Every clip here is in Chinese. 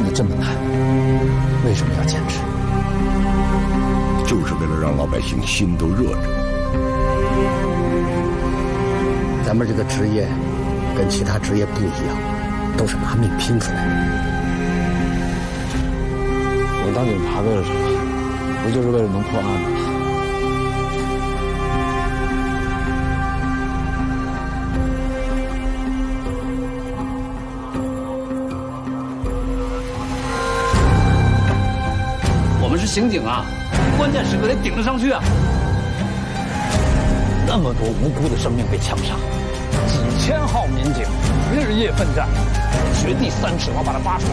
办的这么难，为什么要坚持？就是为了让老百姓心都热着。咱们这个职业跟其他职业不一样，都是拿命拼出来的。我当警察为了什么？不就是为了能破案吗？我们是刑警啊，关键时刻得顶得上去啊！那么多无辜的生命被枪杀，几千号民警日夜奋战，掘地3尺，我把它挖出来。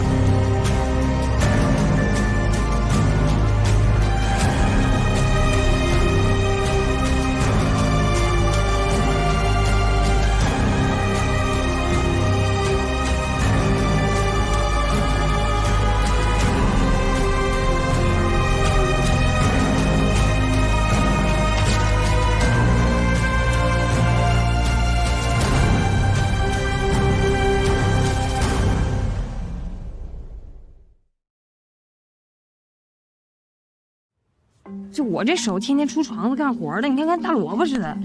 就我这手天天出床子干活的，你看跟大萝卜似的，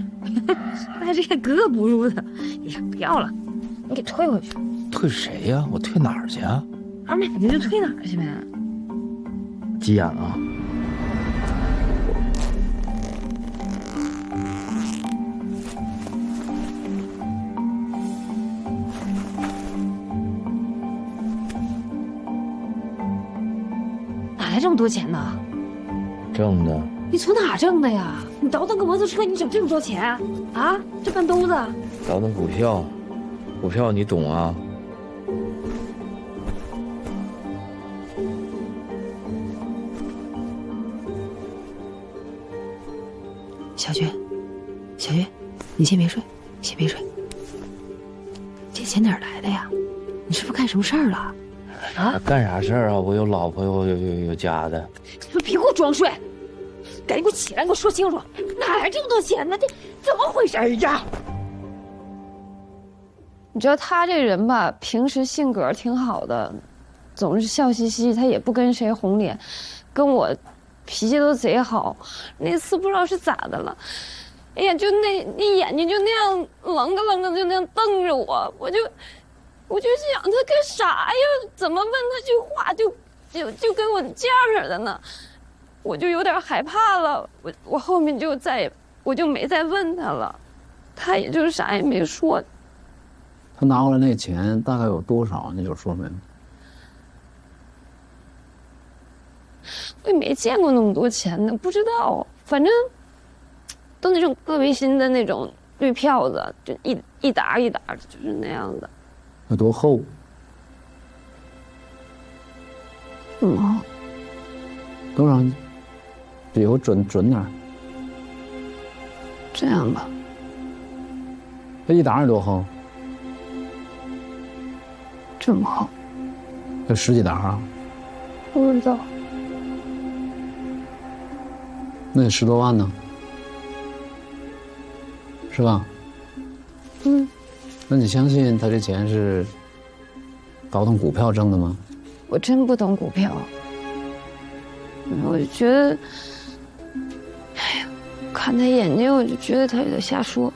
带这个格格不入的。哎呀，不要了，你给退回去。退谁呀？我退哪儿去啊？哪儿买的就退哪儿去呗。急眼啊！哪来这么多钱呢？挣的。你从哪挣的呀？你倒腾个摩托车，你整这么多钱啊？这半兜子。倒腾股票，股票你懂啊？小军，小军，你先别睡，先别睡。这钱哪儿来的呀？你是不是干什么事儿了？啊？干啥事儿啊？我有老婆，有家的。你别给我装睡，赶紧给我起来，给我说清楚，哪来这么多钱呢？这怎么回事呀？你知道他这人吧，平时性格挺好的，总是笑嘻嘻，他也不跟谁红脸，跟我脾气都贼好。那次不知道是咋的了，哎呀，就那眼睛就那样愣着愣着，就那样瞪着我，我就想他干啥呀？怎么问他句话就跟我这样似的呢？我就有点害怕了，我后面我就没再问他了，他也就是啥也没说。他拿回来那钱大概有多少？你就说没？我也没见过那么多钱呢，不知道，反正都那种个别新的那种绿票子，就一沓一沓的，就是那样的。有多厚？多少？比我准点。这样吧，这一沓有多厚？这么厚？有10几沓啊？不知道。那得10多万呢，是吧？那你相信他这钱是倒腾股票挣的吗？我真不懂股票，我就觉得，哎呀，看他眼睛我就觉得他有点瞎说。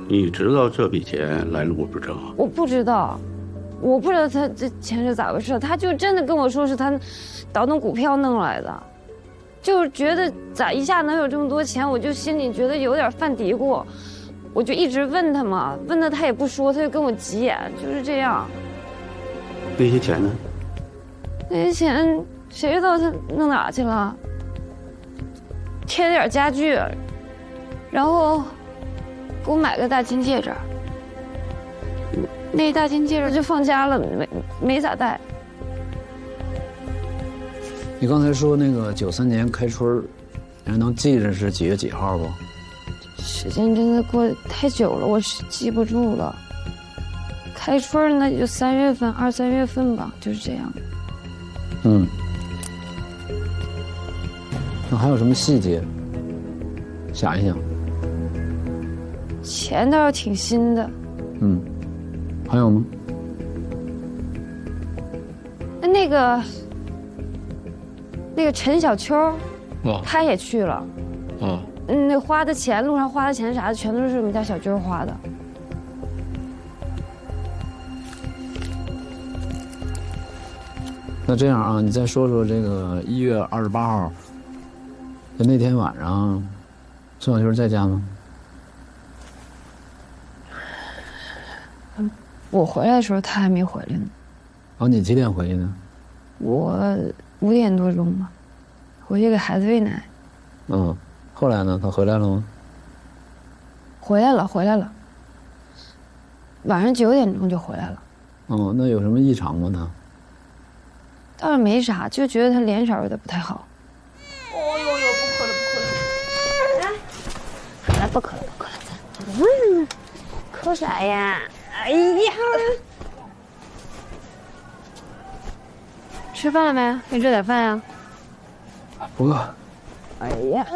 你知道这笔钱来路不正？我不知道他这钱是咋回事，他就真的跟我说是他倒腾股票弄来的，就是觉得咋一下能有这么多钱，我就心里觉得有点犯嘀咕，我就一直问他嘛，问他也不说，他就跟我急眼，就是这样。那些钱呢？那些钱谁知道他弄哪去了？贴了点家具，然后给我买个大金戒指。那大金戒指就放家了，没咋戴。你刚才说那个93年开春，你还能记着是几月几号不？时间真的过得太久了，我是记不住了。开春那也就3月份、2、3月份吧，就是这样。那还有什么细节？想一想。钱倒是挺新的。还有吗？那个陈小秋，哦，他也去了。哦，那花的钱，路上花的钱啥的，全都是我们家小军花的。那这样啊，你再说说这个1月28号，就那天晚上，宋小军在家吗？我回来的时候，他还没回来呢。哦，你几点回去的？我5点多钟吧，回去给孩子喂奶。嗯，后来呢？他回来了吗？回来了，回来了。晚上9点钟就回来了。哦，那有什么异常吗？他？倒是没啥，就觉得他脸色有点不太好。哦呦呦，不渴了，不渴了，不渴了，渴啥呀？哎呀，吃饭了没？给你热点饭呀。不饿。哎呀，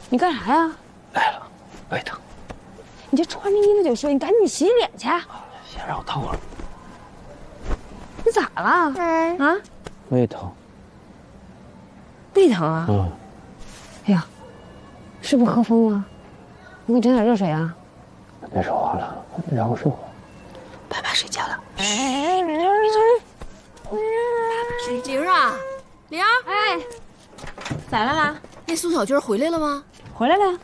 你干啥呀？来了，胃疼。你这穿着衣服就睡，你赶紧洗脸去。先让我躺会儿。你咋了？啊？胃疼。胃疼啊？嗯。哎呀，是不是喝疯了？我给你整点热水啊。别说话了，让我睡会儿。爸爸睡觉了。玲儿啊，玲儿，哎，咋了啦？那苏小军回来了吗？回来了。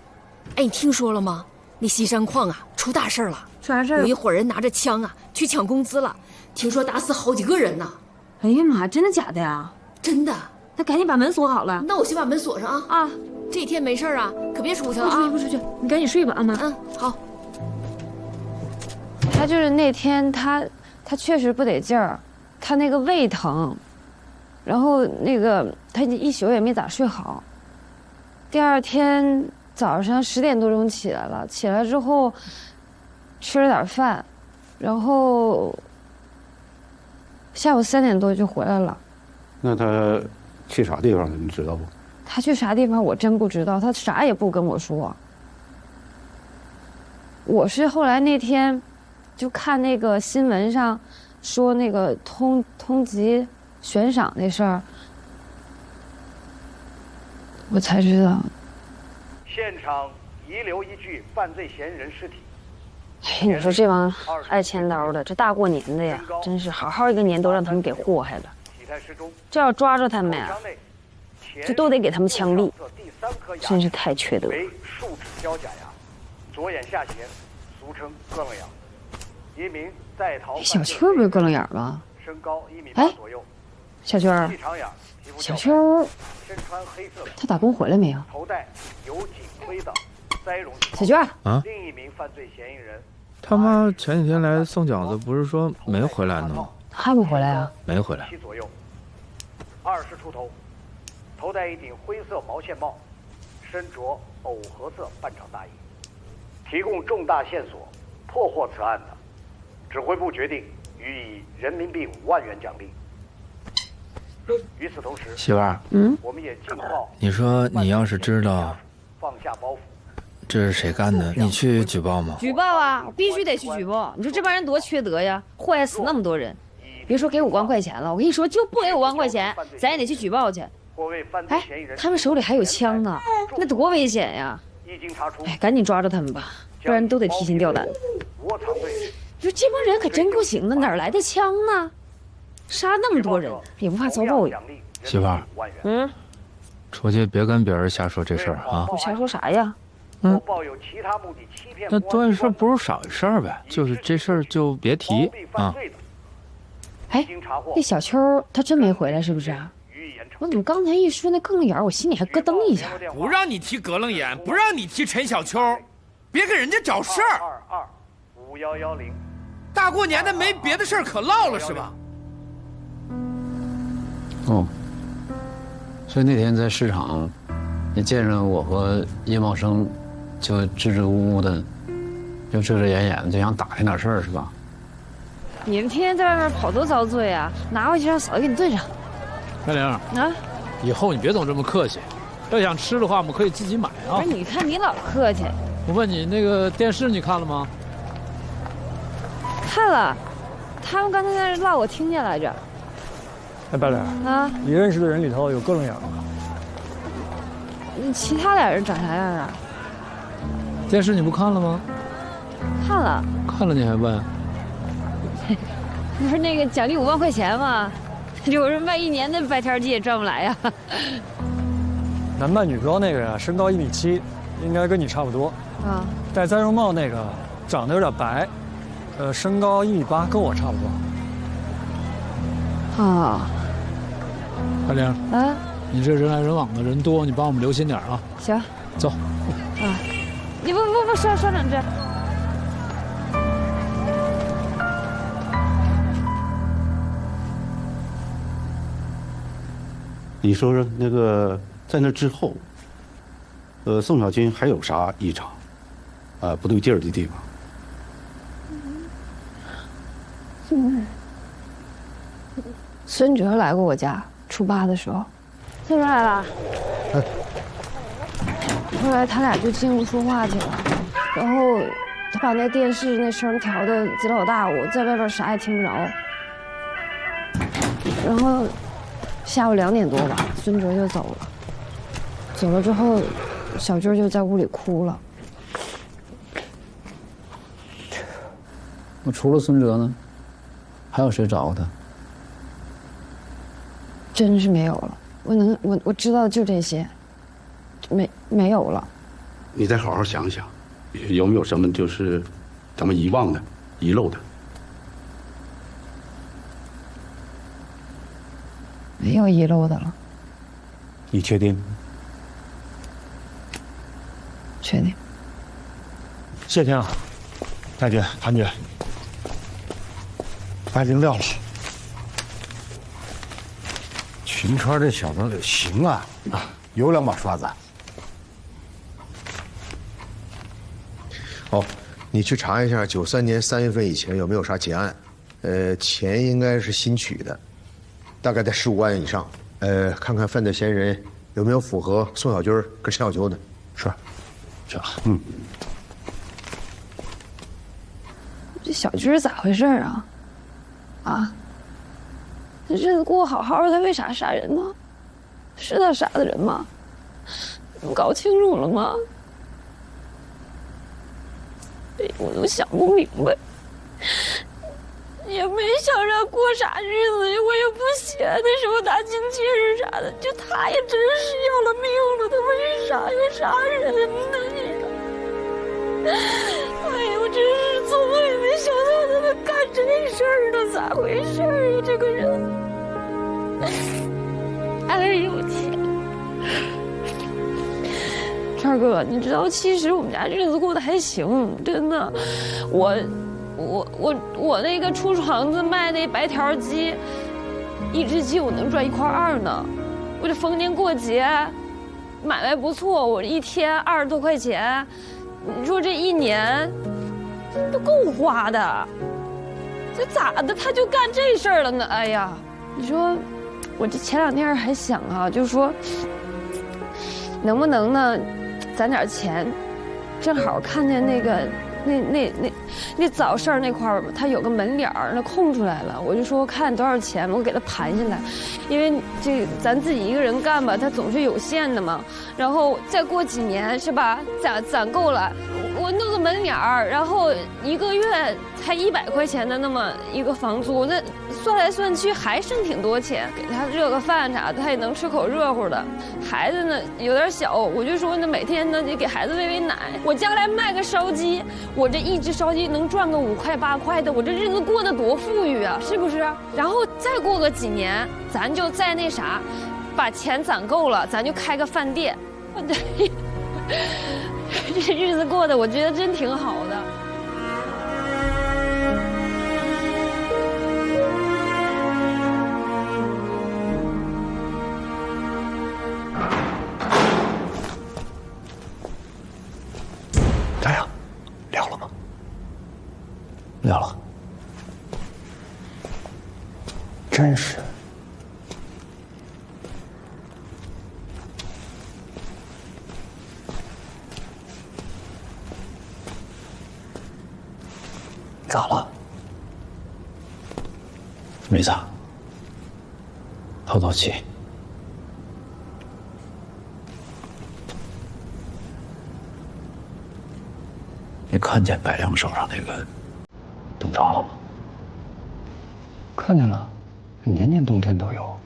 哎，你听说了吗？那西山矿啊，出大事了！出啥事儿？有一伙人拿着枪啊，去抢工资了，听说打死好几个人呢。哎呀妈，真的假的呀？真的。那赶紧把门锁好了。那我先把门锁上啊。啊，这一天没事啊，可别出去了啊。不出去，你赶紧睡吧，阿妈。嗯，好。他就是那天他确实不得劲儿，他那个胃疼，然后那个他一宿也没咋睡好。第二天早上10点多钟起来了，起来之后吃了点饭，然后下午3点多就回来了。那他去啥地方了？你知道不？他去啥地方我真不知道，他啥也不跟我说。我是后来那天就看那个新闻上说那个通缉悬赏那事儿，我才知道。现场遗留一具犯罪嫌疑人尸体。哎，你说这帮爱牵刀的，这大过年的呀，真是好好一个年都让他们给祸害了。这要抓着他们呀，就都得给他们枪毙，真是太缺德了。树脂胶假牙，左眼下斜，俗称咯楞眼。一名在逃。小秋不是咯楞眼吗？身高1米8左右。小秋儿，小秋儿，他打工回来没有？头戴有颈盔的栽绒。小娟啊，另一名犯罪嫌疑人。他妈前几天来送饺子，不是说没回来呢吗？还不回来啊？没回来。左右，20出头，头戴一顶灰色毛线帽，身着藕荷色半长大衣，提供重大线索，破获此案的，指挥部决定予以人民币5万元奖励。与此同时，媳妇儿，我们也尽报。你说你要是知道放下包袱。这是谁干的？你去举报吗？举报啊！我必须得去举报。你说这帮人多缺德呀，祸害死那么多人。别说给5万块钱了，我跟你说，就不给5万块钱，咱也得去举报去。哎，他们手里还有枪呢，那多危险呀！哎，赶紧抓住他们吧，不然都得提心吊胆。你说这帮人可真够行的，哪来的枪呢？杀那么多人，也不怕遭报应。媳妇儿，出去别跟别人瞎说这事儿啊！我瞎说啥呀？那多一事不如少一事呗，就是这事儿就别提啊。哎，那小秋他真没回来是不是啊？我怎么刚才一说那咯楞眼，我心里还咯噔一下。不让你提咯楞眼，不让你提陈小秋，别给人家找事儿。225110，大过年的没别的事儿可唠了是吧？哦，所以那天在市场，你见着我和叶茂生，就支支吾吾的，就遮遮掩掩的，就想打听点事儿是吧？你们天天在外面跑多遭罪啊！拿回去让嫂子给你炖上。开玲啊，以后你别总这么客气，要想吃的话，我们可以自己买啊。不是，你看你老客气。我问你，那个电视你看了吗？看了，他们刚才在那唠，我听见来着。哎，白脸啊，你认识的人里头有哥楞眼吗？其他俩人长啥样啊？电视你不看了吗？看了。看了你还问？不是那个奖励5万块钱吗？有人卖1年的白条鸡也赚不来呀。男扮女装那个呀，身高1.7米，应该跟你差不多。啊。戴栽绒帽那个长得有点白，身高1.8米，跟我差不多。啊。大玲。啊。你这人来人往的，人多，你帮我们留心点啊。行。走。啊。你不说两句。你说说那个在那之后，宋小军还有啥异常，不对劲儿的地方？孙哲来过我家，初8的时候。孙哲来了。后来他俩就进屋说话去了，然后他把那电视那声调的贼老大，我在外边啥也听不着。然后下午2点多吧，孙哲就走了。走了之后，小军就在屋里哭了。那除了孙哲呢，还有谁找过他？真是没有了。我知道就这些，没有了。你再好好想想，有没有什么就是咱们遗忘的、遗漏的？没有遗漏的了。你确定？确定。谢天啊，大姐、韩姐，白灵撂了。秦川这小子行啊，有2把刷子。哦，你去查一下93年3月份以前有没有啥结案，钱应该是新取的，大概在15万以上。看看犯罪嫌疑人有没有符合宋小军跟陈小秋的。是，这这小军咋回事啊？啊？这日子过好好的，他为啥杀人呢？是他杀的人吗？你们搞清楚了吗？我都想不明白，也没想让过啥日子，我也不闲的时候打进去是啥的，就他也真是要了命了，他为啥要杀人呢？哎呀，我真是做梦也没想到他能干这事儿呢，咋回事啊？这个人，哎呦天！川哥，你知道，其实我们家日子过得还行，真的。我那个出厂子卖那白条鸡，1只鸡我能赚1.2块呢。我这逢年过节买卖不错，我1天20多块钱。你说这1年都够花的，这咋的他就干这事儿了呢？哎呀，你说我这前2天还想啊，就说能不能呢？攒点钱，正好看见那个那早市那块儿，他有个门脸儿，那空出来了，我就说看多少钱，我给他盘下来，因为这咱自己一个人干吧，他总是有限的嘛。然后再过几年是吧，攒够了，我弄个门脸儿，然后1个月才100块钱的那么一个房租，那算来算去还剩挺多钱，给他热个饭啥的，他也能吃口热乎的。孩子呢有点小，我就说呢每天呢得给孩子喂喂奶。我将来卖个烧鸡，我这1只烧鸡能赚个5块8块的，我这日子过得多富裕啊，是不是？然后再过个几年，咱就再那啥，把钱攒够了，咱就开个饭店。我这日子过得，我觉得真挺好的。咋样？了了吗？了了。真是。咋了？没咋，透透气。你看见白亮手上那个灯罩了吗？看见了，年年冬天都有。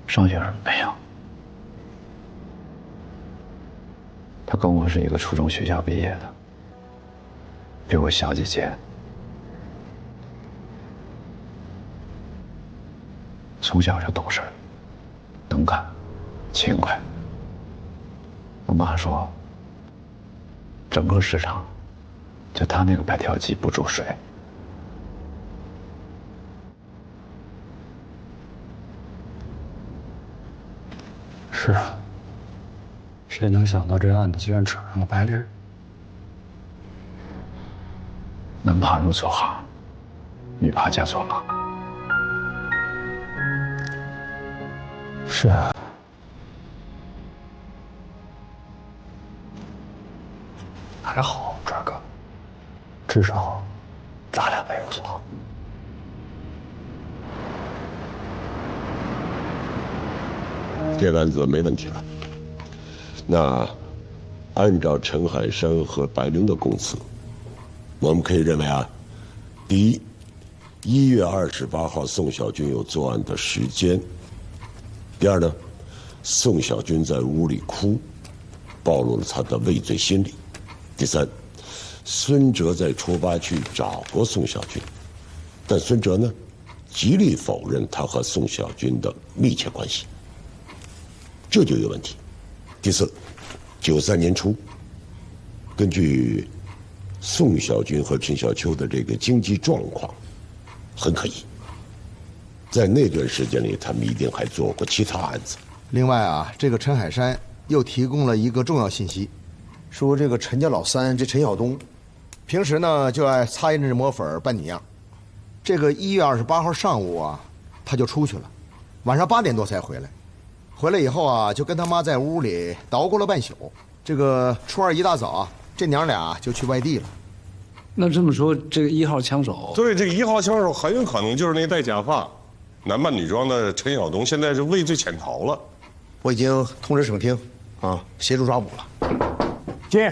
上学时没有。他跟我是一个初中学校毕业的，比我小几届。从小就懂事，能干，勤快。我妈说，整个市场，就他那个白条鸡不注水。是啊，谁能想到这案子居然扯上了白灵？男怕入错行，女怕嫁错郎。是啊，还好，川哥，至少咱俩没有错。这个案子没问题了。那按照陈海山和白灵的供词，我们可以认为啊，第一，1月28号宋小军有作案的时间；第二呢，宋小军在屋里哭，暴露了他的畏罪心理；第三，孙哲在初八去找过宋小军，但孙哲呢，极力否认他和宋小军的密切关系。这就有问题。第四，93年初，根据宋小军和陈小秋的这个经济状况，很可疑。在那段时间里，他们一定还做过其他案子。另外啊，这个陈海山又提供了一个重要信息，说这个陈家老三这陈晓东，平时呢就爱擦胭脂抹粉扮你样。这个1月28号上午啊，他就出去了，晚上8点多才回来。回来以后啊，就跟他妈在屋里捣鼓了半宿。这个初二一大早啊，这娘俩就去外地了。那这么说，这个1号枪手，对，这个1号枪手很有可能就是那戴假发、男扮女装的陈晓东，现在是畏罪潜逃了。我已经通知省厅，啊，协助抓捕了。进。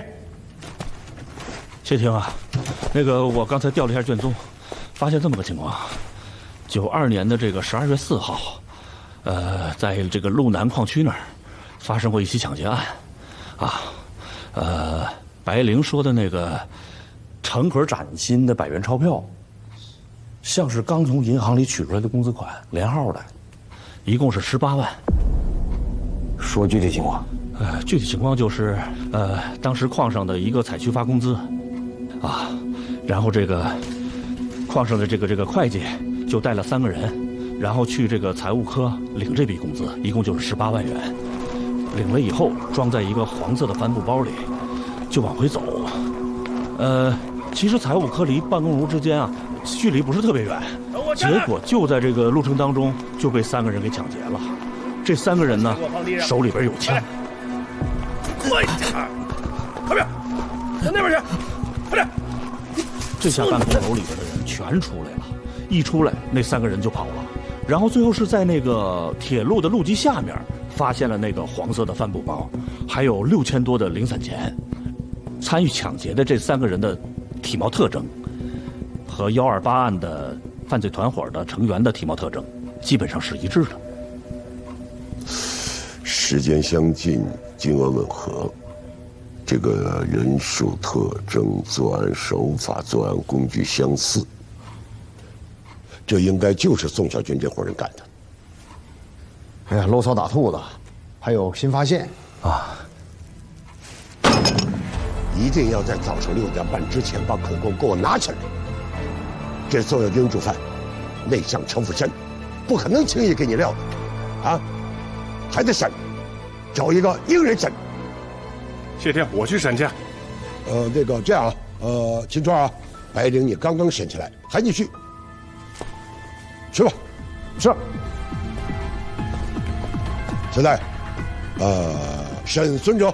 谢霆啊，那个我刚才调了一下卷宗，发现这么个情况：92年的这个12月4号。在这个路南矿区那儿发生过一起抢劫案，白灵说的那个成盒崭新的100元钞票，像是刚从银行里取出来的工资款，连号的，一共是18万。说具体情况。具体情况就是，当时矿上的一个采区发工资，然后这个矿上的这个会计就带了3个人。然后去这个财务科领这笔工资，一共就是18万元。领了以后，装在一个黄色的帆布包里，就往回走。其实财务科离办公楼之间啊，距离不是特别远。结果就在这个路程当中，就被3个人给抢劫了。这3个人呢，手里边有枪。快点，快点，向那边去，快点！这下办公楼里边的人全出来了，一出来，那3个人就跑了。然后最后是在那个铁路的路基下面发现了那个黄色的帆布包，还有6000多的零散钱。参与抢劫的这3个人的体貌特征和128案的犯罪团伙的成员的体貌特征基本上是一致的。时间相近，金额吻合，这个人数特征、作案手法、作案工具相似。这应该就是宋小军这伙人干的。哎呀，漏草打兔子，还有新发现啊！一定要在早上6点半之前把口供给我拿起来。这宋小军主犯，内向城府深，不可能轻易给你撂的，啊，还得审，找一个硬人审。谢天，我去审去。那个这样啊，秦川啊，白灵你刚刚审起来，还你去。去吧，是。现在，审孙哲，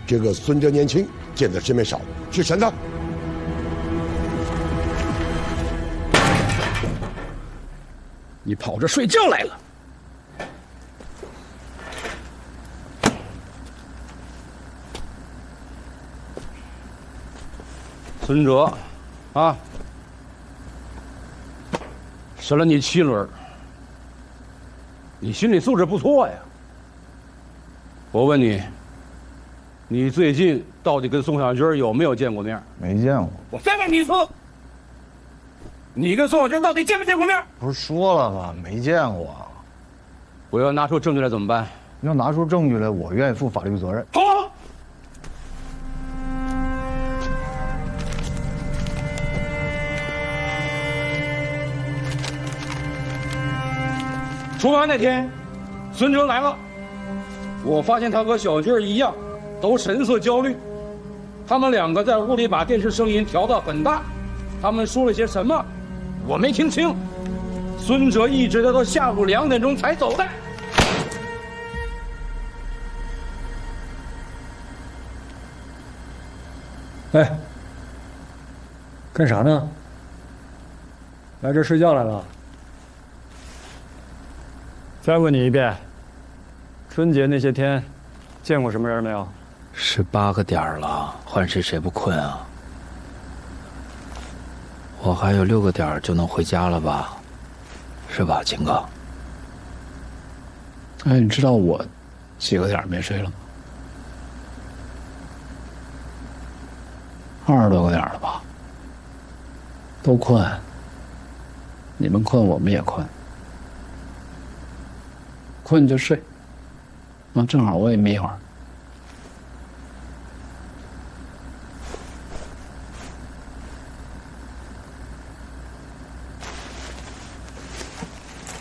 这个孙哲年轻，见的世面少，去审他。你跑这睡觉来了？孙哲，啊，审了你7轮，你心理素质不错呀。我问你，你最近到底跟宋小军有没有见过面？没见过。我再问你一次，你跟宋小军到底见没见过面？不是说了吗？没见过。我要拿出证据来怎么办？要拿出证据来，我愿意负法律责任。好。出发那天，孙哲来了，我发现他和小军一样，都神色焦虑。他们2个在屋里把电视声音调到很大，他们说了些什么，我没听清。孙哲一直到下午2点钟才走的。哎，干啥呢？来这睡觉来了？再问你一遍，春节那些天，见过什么人没有？18个点了，换谁不困啊？我还有6个点就能回家了吧？是吧，秦哥？哎，你知道我几个点没睡了吗？20多个点了吧？都困。你们困，我们也困。困就睡，正好我也眯会儿。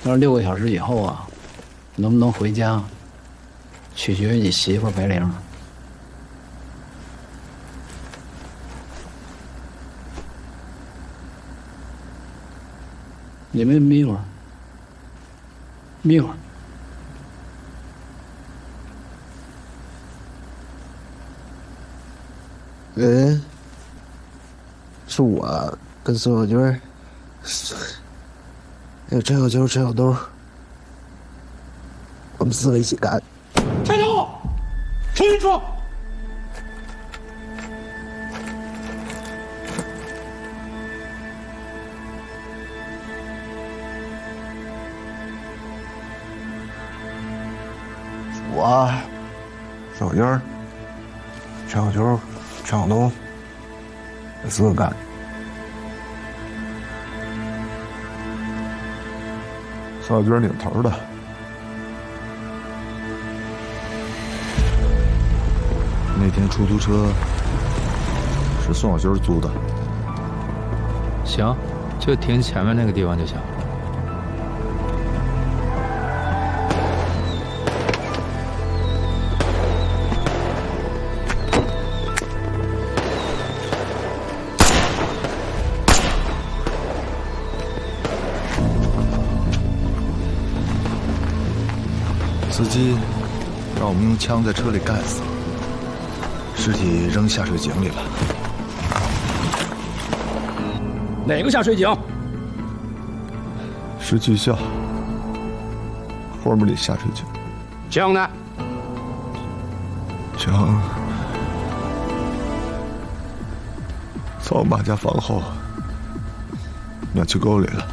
但是6个小时以后啊，能不能回家，取决于你媳妇白玲。你们眯会儿，眯会儿。是我跟宋小军，还有陈小秋、陈小东，我们4个一起干。开头，重新说。我、宋小军、陈小秋、陈小东，这4个干。宋小军领头的。那天出租车是宋小军租的。行，就停前面那个地方就行。司机让我们用枪在车里干死，尸体扔下水井里了。哪个下水井？是技校后面里下水井。枪呢？枪在我妈家房后暖气沟里了。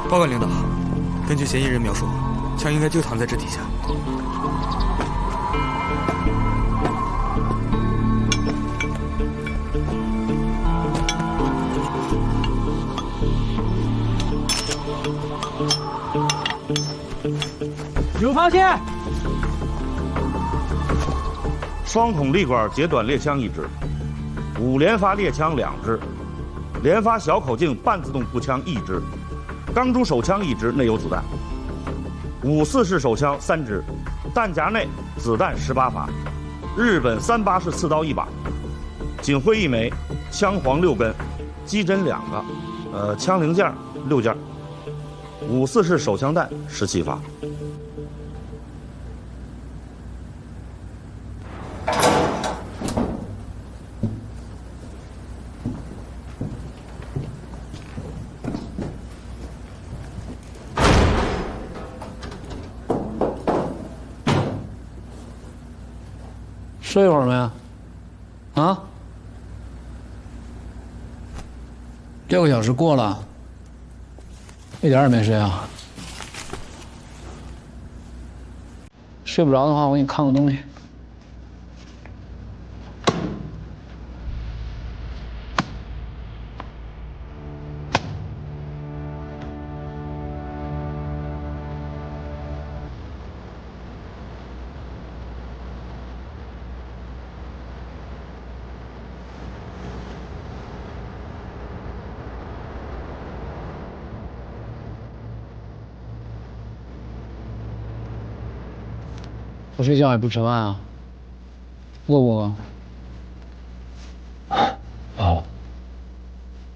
报告领导，根据嫌疑人描述，枪应该就藏在这底下。有发现！双筒立管截短猎枪1支，5连发猎枪2支，连发小口径半自动步枪1支，钢珠手枪1支，内有子弹。5.4式手枪3支，弹夹内子弹18发，日本38式刺刀1把，警徽1枚，枪簧6根，机针2个，枪零件6件，5.4式手枪弹17发。睡一会儿没？啊？6个小时过了，一点也没睡啊？睡不着的话，我给你看个东西。不睡觉也不吃饭啊？饿不饿？饿。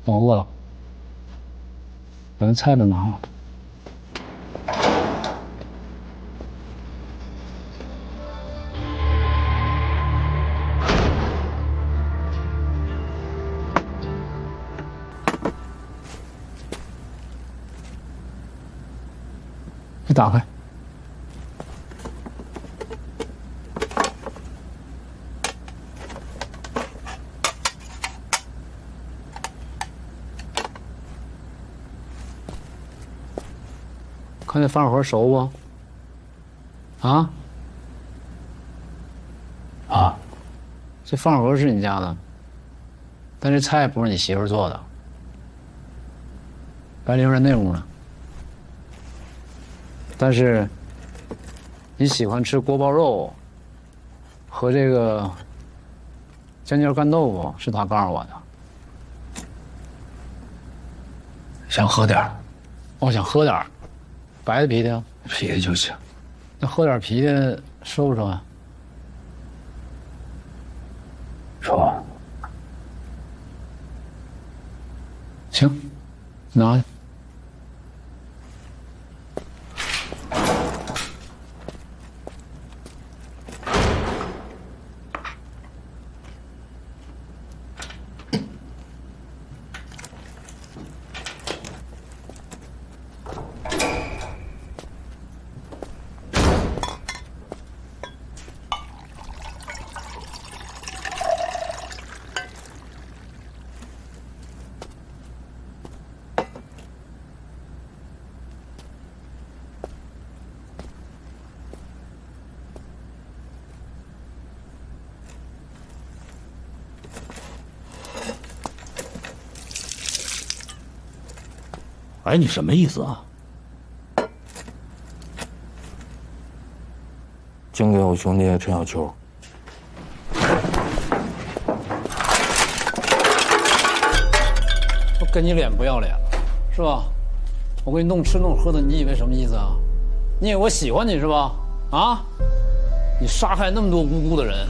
我饿了。把那菜都拿了。你打开。看这饭盒熟不？啊？啊？这饭盒是你家的，但这菜不是你媳妇做的。白灵在那屋呢。但是你喜欢吃锅包肉和这个尖椒干豆腐，是他告诉我的。想喝点儿？哦，想喝点儿。白的啤的，啤的就行。那喝点啤的说不说呀？说。行，拿去。哎，你什么意思啊？交给我兄弟陈小秋。我跟你脸不要脸了，是吧？我给你弄吃弄喝的，你以为什么意思啊？你以为我喜欢你是吧？啊？你杀害那么多无辜的人，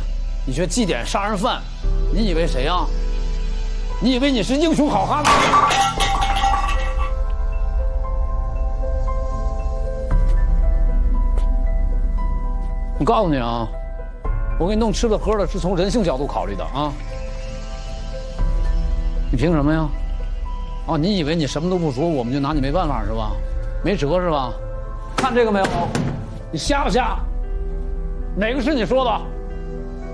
你却祭奠杀人犯，你以为谁啊？你以为你是英雄好汉吗？我告诉你啊，我给你弄吃的喝的是从人性角度考虑的啊。你凭什么呀？哦，你以为你什么都不说，我们就拿你没办法是吧？没辙是吧？看这个没有？你瞎不瞎？哪个是你说的？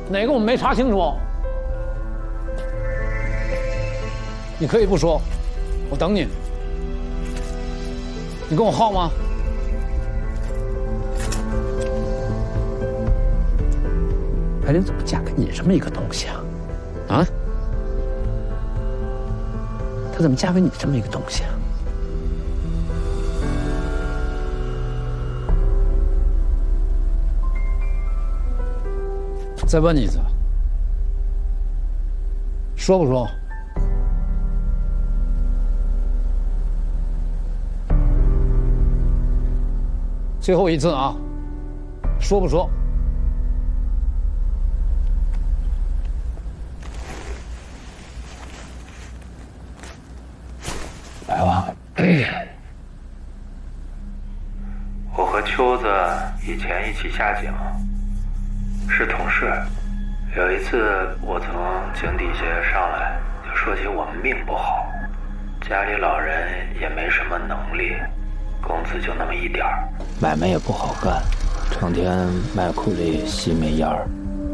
哪个我们没查清楚？你可以不说，我等你。你跟我耗吗？白灵怎么嫁给你这么一个东西啊？啊？她怎么嫁给你这么一个东西啊？再问你一次，说不说？最后一次啊，说不说？来吧。我和秋子以前一起下井，是同事。有一次我从井底下上来，就说起我们命不好，家里老人也没什么能力，工资就那么一点儿，买卖也不好干，成天卖苦力吸煤烟儿，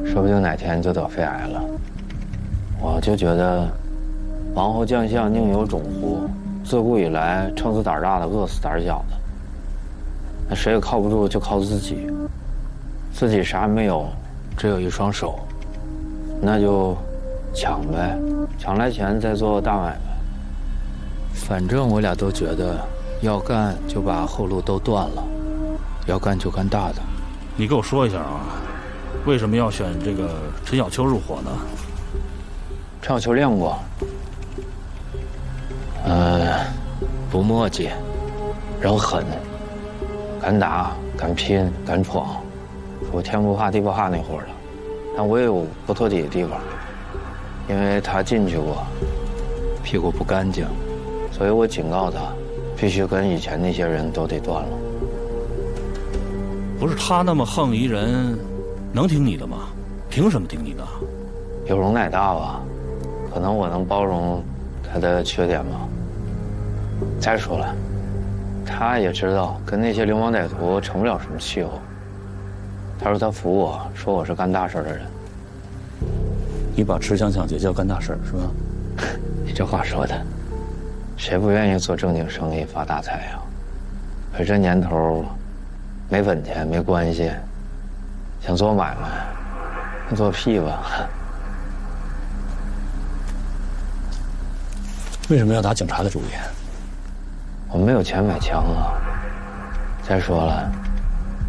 说不定哪天就得肺癌了。我就觉得王侯将相宁有种乎，自古以来撑死胆大的，饿死胆小的。那谁也靠不住，就靠自己。自己啥也没有，只有一双手，那就抢呗，抢来钱再做大买卖。反正我俩都觉得，要干就把后路都断了，要干就干大的。你给我说一下啊，为什么要选这个陈小秋入伙呢？陈小秋练过，不墨迹，人狠，敢打，敢拼，敢闯，我天不怕地不怕那会儿了。但我也有不妥底的地方，因为他进去过，屁股不干净，所以我警告他，必须跟以前那些人都得断了。不是他那么横一人，能听你的吗？凭什么听你的？有容乃大吧，可能我能包容他的缺点吧。再说了，他也知道跟那些流氓歹徒成不了什么气候。他说他服我，说我是干大事的人。你把持枪抢劫叫干大事是吧？你这话说的，谁不愿意做正经生意发大财呀？可这年头，没本钱没关系，想做买卖，那做屁吧。为什么要打警察的主意？我没有钱买枪啊。再说了，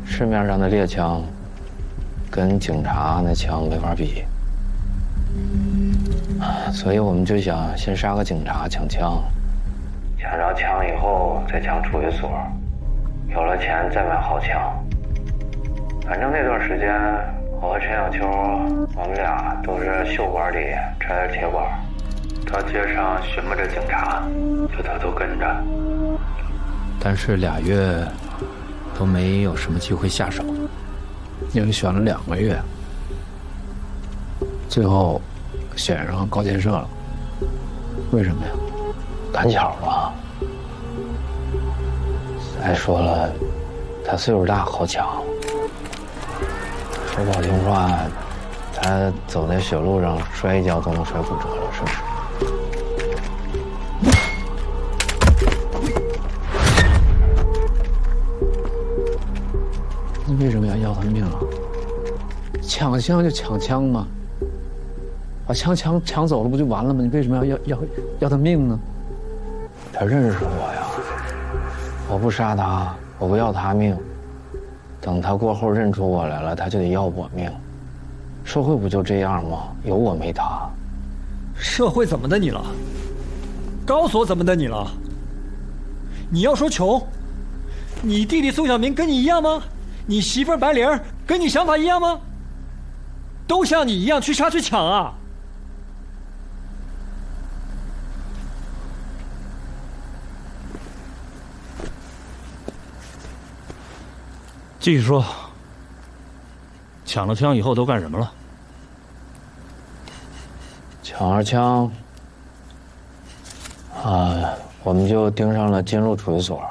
市面上的猎枪跟警察那枪没法比，所以我们就想先杀个警察抢枪，抢着枪以后再抢储蓄所，有了钱再买好枪。反正那段时间，我和陈小秋，我们俩都是袖管里揣着铁管，到街上寻摸着警察，就偷偷跟着。但是2月都没有什么机会下手，因为选了2个月，最后选上高建设了。为什么呀？赶巧吧。再说了，他岁数大，好抢。说不好听话，他走在雪路上摔一跤都能摔骨折了，是不是？你为什么要他命啊？抢枪就抢枪嘛，把枪抢走了不就完了吗？你为什么要他命呢？他认识我呀，我不杀他，我不要他命，等他过后认出我来了，他就得要我命。社会不就这样吗？有我没他。社会怎么的你了？高所怎么的你了？你要说穷，你弟弟宋小明跟你一样吗？你媳妇白玲跟你想法一样吗？都像你一样去杀去抢啊！继续说，抢了枪以后都干什么了？抢了枪，我们就盯上了金鹿储蓄所。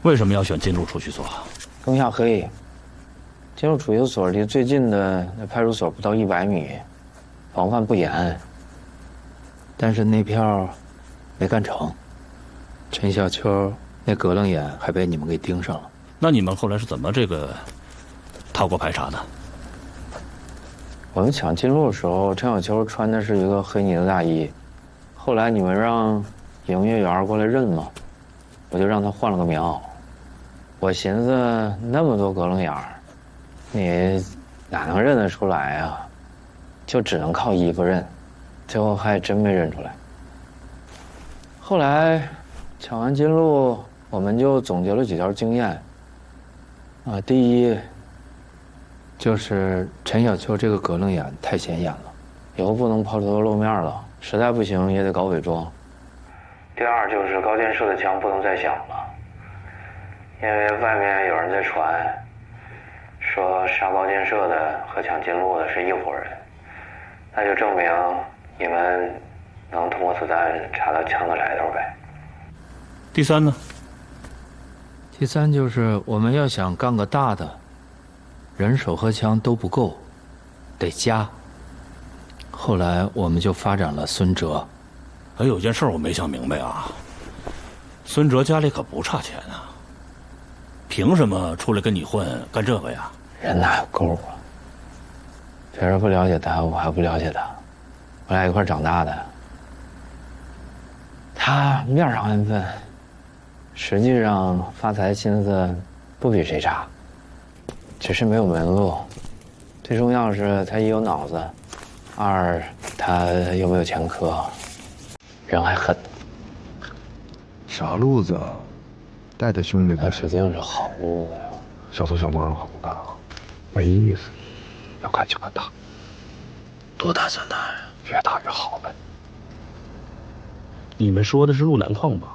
为什么要选金鹿储蓄所？灯下黑，金鹿储蓄所离最近的那派出所不到100米，防范不严。但是那票没干成，陈小秋那格楞眼还被你们给盯上了。那你们后来是怎么逃过排查的？我们抢金鹿的时候，陈小秋穿的是一个黑呢子大衣，后来你们让营业员过来认嘛，我就让他换了个棉袄。我寻思那么多格楞眼儿，你哪能认得出来呀？就只能靠衣服认，最后还真没认出来。后来抢完金鹿，我们就总结了几条经验。第一，就是陈小秋这个葛楞眼太显眼了，以后不能抛头露面了，实在不行也得搞伪装。第二就是高建设的枪不能再响了，因为外面有人在传，说杀高建设的和抢金鹿的是一伙人，那就证明你们能通过子弹查到枪的来头呗。第三呢？第三就是我们要想干个大的，人手和枪都不够，得加。后来我们就发展了孙哲。还有件事我没想明白啊，孙哲家里可不差钱啊，凭什么出来跟你混干这个呀？人哪有够啊？别人不了解他，我还不了解他，我俩一块长大的。他面上安分，实际上发财心思不比谁差，只是没有门路。最重要是他一有脑子，二他又没有前科，人还狠。啥路子啊？带着兄弟他指定是好路子呀。小偷小摸好不干啊，没意思。要干就干大，多大算大呀？越大越好呗。你们说的是路南矿吧？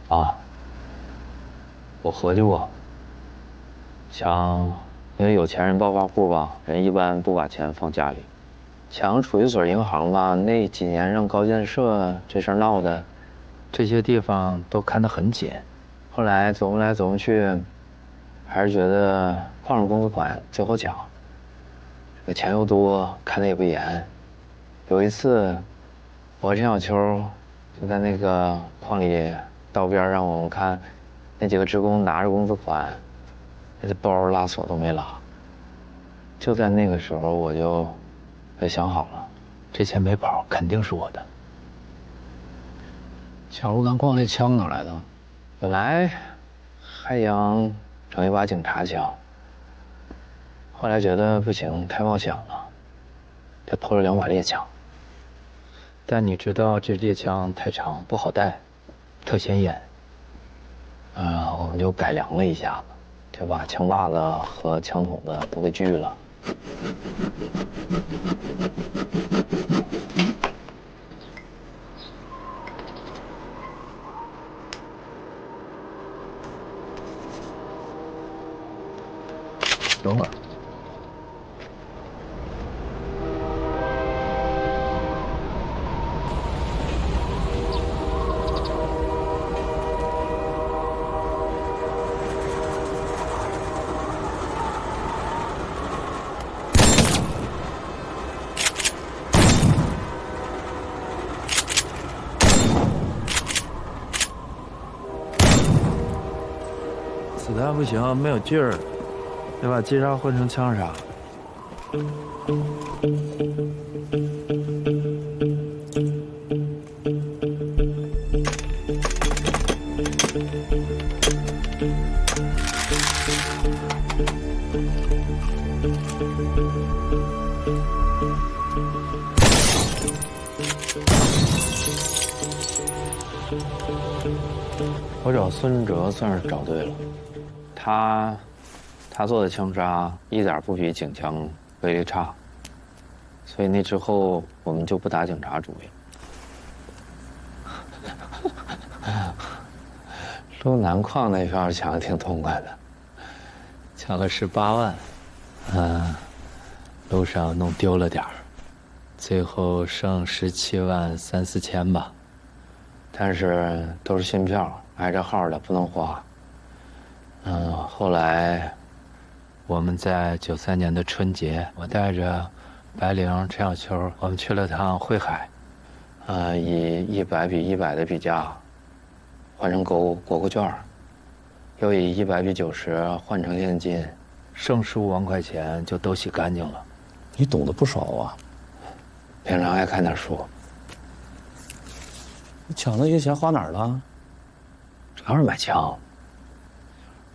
啊，我合计过，因为有钱人暴发户吧，人一般不把钱放家里。抢储蓄所银行吧，那几年让高建设这事儿闹的，这些地方都看得很紧。后来琢磨来琢磨去，还是觉得矿上公司款最好抢，这个钱又多，看得也不严。有一次，我和陈小秋就在那个矿里道边让我们看，那几个职工拿着公司款，那包拉锁都没拉。就在那个时候，我就想好了，这钱没跑，肯定是我的。抢路南矿那枪哪来的？本来还想整一把警察枪，后来觉得不行，太冒险了，就偷了2把猎枪。但你知道这猎枪太长不好带，特显眼。我们就改良了一下子，就把枪把子和枪筒子都给锯了。等会儿。子弹不行，没有劲儿，得把击杀换成枪杀。我找孙哲算是找对了，他做的枪杀一点不比警枪威力差，所以那之后我们就不打警察主意了。路南矿那票抢的挺痛快的，抢了18万，路上弄丢了点儿，最后剩17万3、4千吧。但是都是新票，挨着号的不能花。后来我们在93年的春节，我带着白灵、陈小秋，我们去了趟汇海，以100比100的比价换成国库券，又以100比90换成现金，剩15万块钱就都洗干净了。你懂得不少啊，平常爱看点书。你抢那些钱花哪儿了？主要是买枪。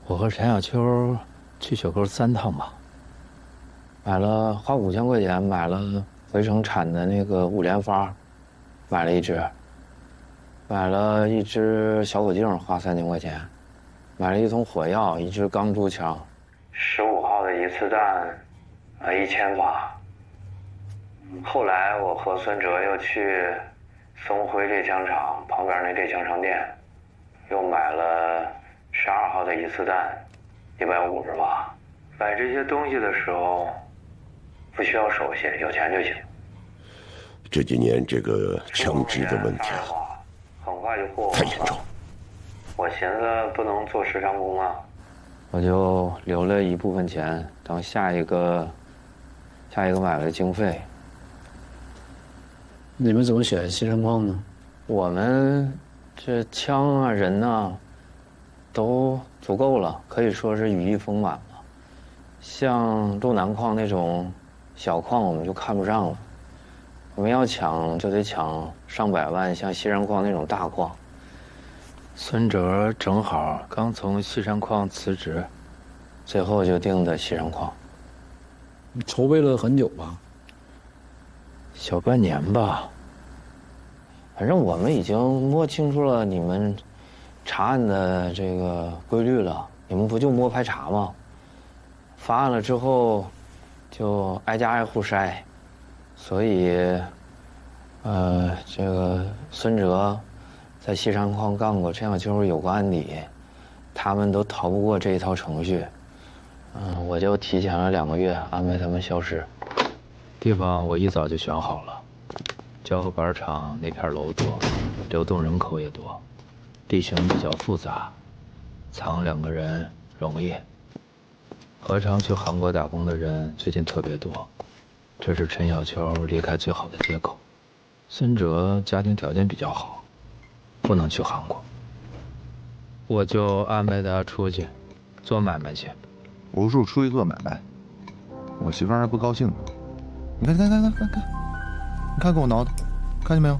我和陈小秋去雪沟3趟吧，买了花5000块钱买了回城产的那个5连发，买了1支。买了1支小口径，花3000块钱。买了1桶火药，1支钢珠枪。15号的一次弹，1000发。后来我和孙哲又去松辉猎枪厂旁边那猎枪商店，又买了12号的一次弹，150发。买这些东西的时候，不需要手续，有钱就行。这几年这个枪支的问题很快就过太严重。我寻思不能做时长工啊，我就留了一部分钱，等下一个买了经费。你们怎么选西山矿呢？我们这枪啊、人呐，都足够了，可以说是羽翼丰满了。像路南矿那种小矿，我们就看不上了。我们要抢就得抢上百万，像西山矿那种大矿。孙哲正好刚从西山矿辞职，最后就定的西山矿。你筹备了很久吧？小半年吧。反正我们已经摸清楚了你们查案的这个规律了。你们不就摸排查吗？发案了之后，就挨家挨户筛。所以，这个孙哲在西山矿干过，陈小秋有过案底，他们都逃不过这一套程序。我就提前了2个月安排他们消失。地方我一早就选好了，胶合板厂那片楼多，流动人口也多，地形比较复杂，藏2个人容易。何尝去韩国打工的人最近特别多，这是陈小秋离开最好的借口。孙哲家庭条件比较好，不能去韩国，我就安排他出去做买卖去。吴树出去做买卖，我媳妇儿还不高兴呢。你看，你看，跟我挠的，看见没有？